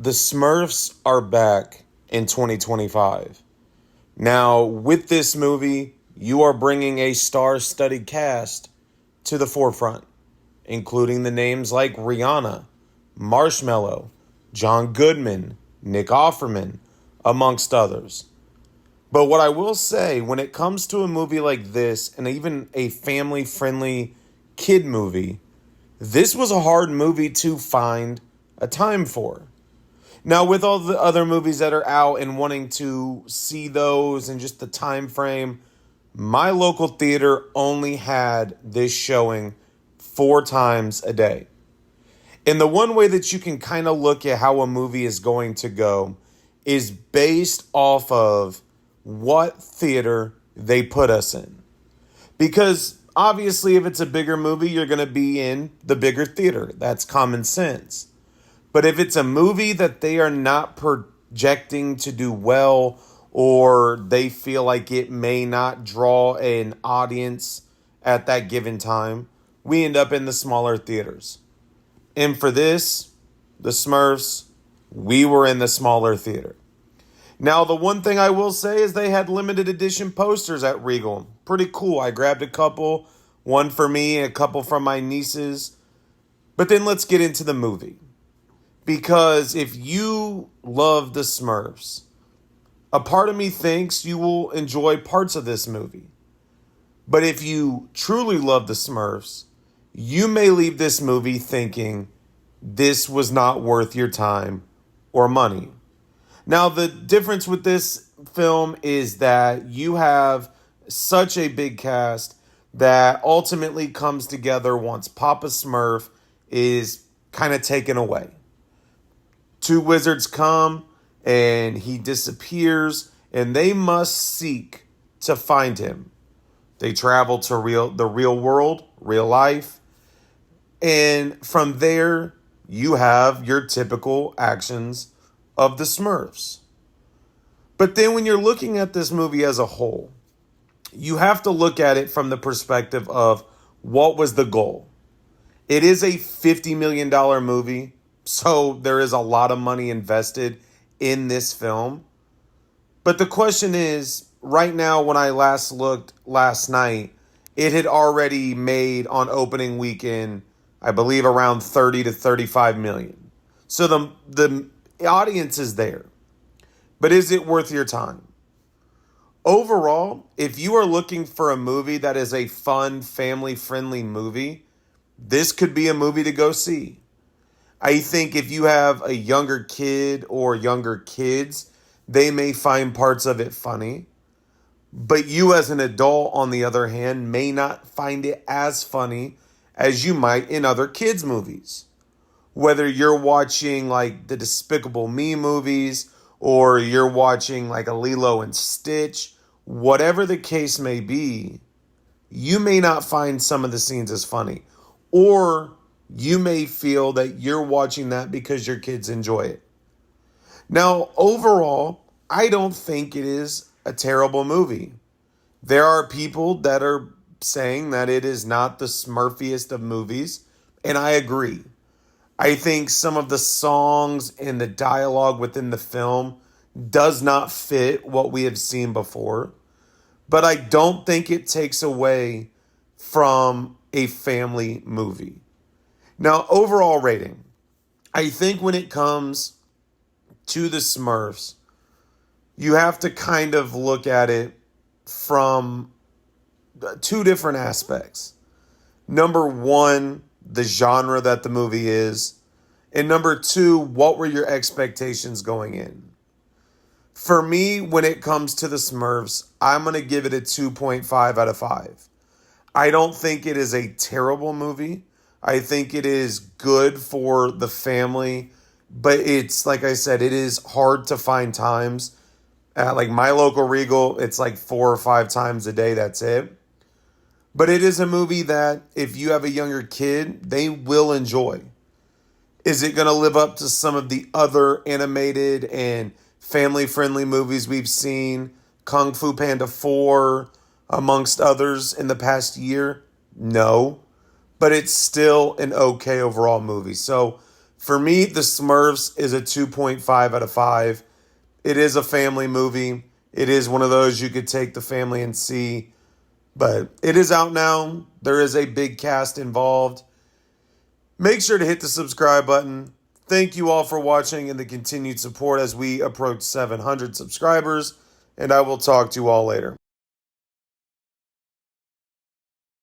the Smurfs are back in 2025. Now, with this movie, you are bringing a star-studded cast to the forefront, including the names like Rihanna, Marshmello, John Goodman, Nick Offerman, amongst others. But what I will say, when it comes to a movie like this, and even a family-friendly kid movie, this was a hard movie to find a time for. Now, with all the other movies that are out and wanting to see those and just the time frame, my local theater only had this showing 4 times a day. And the one way that you can kind of look at how a movie is going to go is based off of what theater they put us in. Because obviously, if it's a bigger movie, you're going to be in the bigger theater. That's common sense. But if it's a movie that they are not projecting to do well, or they feel like it may not draw an audience at that given time, we end up in the smaller theaters. And for this, the Smurfs, we were in the smaller theater. Now, the one thing I will say is they had limited edition posters at Regal. Pretty cool. I grabbed a couple, one for me, a couple from my nieces. But then let's get into the movie. Because if you love the Smurfs, a part of me thinks you will enjoy parts of this movie. But if you truly love the Smurfs, you may leave this movie thinking this was not worth your time or money. Now, the difference with this film is that you have such a big cast that ultimately comes together once Papa Smurf is kind of taken away. 2 wizards come and he disappears, and they must seek to find him. They travel to the real world, real life, and from there you have your typical actions of the Smurfs. But then when you're looking at this movie as a whole, you have to look at it from the perspective of what was the goal. It is a $50 million movie, so there is a lot of money invested in this film. But the question is, right now, when I last looked last night, it had already made on opening weekend, I believe, around 30 to 35 million. So the audience is there. But is it worth your time? Overall, if you are looking for a movie that is a fun, family-friendly movie, this could be a movie to go see. I think if you have a younger kid or younger kids, they may find parts of it funny. But you as an adult, on the other hand, may not find it as funny as you might in other kids' movies. Whether you're watching like the Despicable Me movies, or you're watching like a Lilo and Stitch, whatever the case may be, you may not find some of the scenes as funny. Or you may feel that you're watching that because your kids enjoy it. Now, overall, I don't think it is a terrible movie. There are people that are saying that it is not the Smurfiest of movies, and I agree. I think some of the songs and the dialogue within the film does not fit what we have seen before, but I don't think it takes away from a family movie. Now, overall rating, I think when it comes to the Smurfs, you have to kind of look at it from 2 different aspects. Number 1, the genre that the movie is. And number 2, what were your expectations going in? For me, when it comes to the Smurfs, I'm going to give it a 2.5 out of 5. I don't think it is a terrible movie. I think it is good for the family. But it's, like I said, it is hard to find times. Like my local Regal, it's like 4 or 5 times a day. That's it. But it is a movie that if you have a younger kid, they will enjoy. Is it going to live up to some of the other animated and family-friendly movies we've seen? Kung Fu Panda 4, amongst others, in the past year? No. But it's still an okay overall movie. So For me, The Smurfs is a 2.5 out of 5. It is a family movie. It is one of those you could take the family and see. But it is out now. There is a big cast involved. Make sure to hit the subscribe button. Thank you all for watching and the continued support as we approach 700 subscribers. And I will talk to you all later.